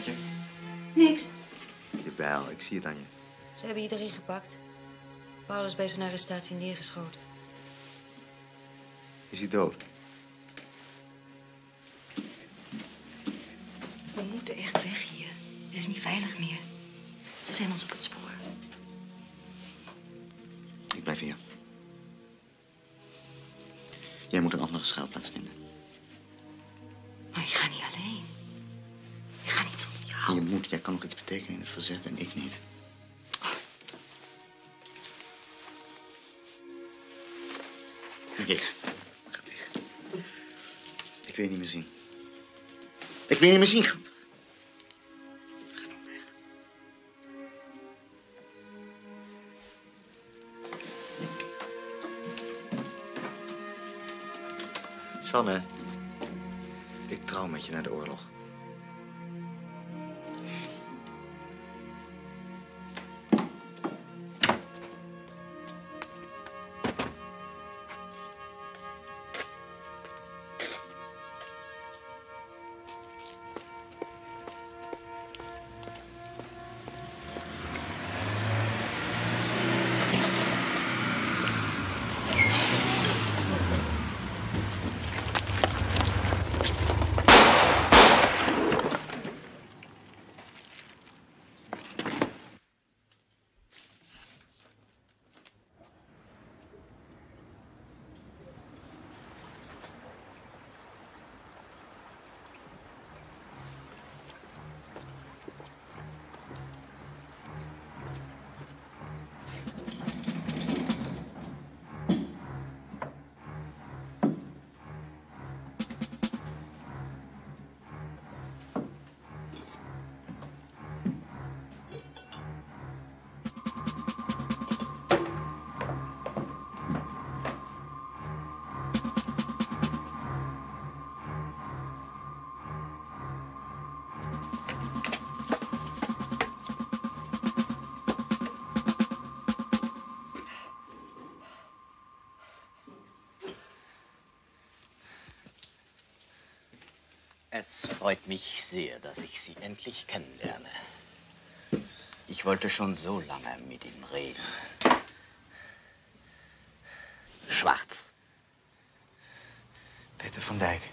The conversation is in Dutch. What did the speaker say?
schatje? Niks. Jawel, ik zie het aan je. Ze hebben iedereen gepakt. Paul is bij zijn arrestatie neergeschoten. Is hij dood? We moeten echt weg hier. Het is niet veilig meer. Ze zijn ons op het spoor. Ik blijf hier. Jij moet een andere schuilplaats vinden. Maar ik ga niet alleen. Ik ga niet zonder jou. Je moet, jij kan nog iets betekenen in het verzet en ik niet. Weg. Ga weg. Ik wil je niet meer zien. Ik wil je niet meer zien. Ga nou weg. Sanne, ik trouw met je naar de oorlog. Es freut mich sehr, dass ich Sie endlich kennenlerne. Ich wollte schon so lange mit Ihnen reden. Schwarz. Peter van Dijk.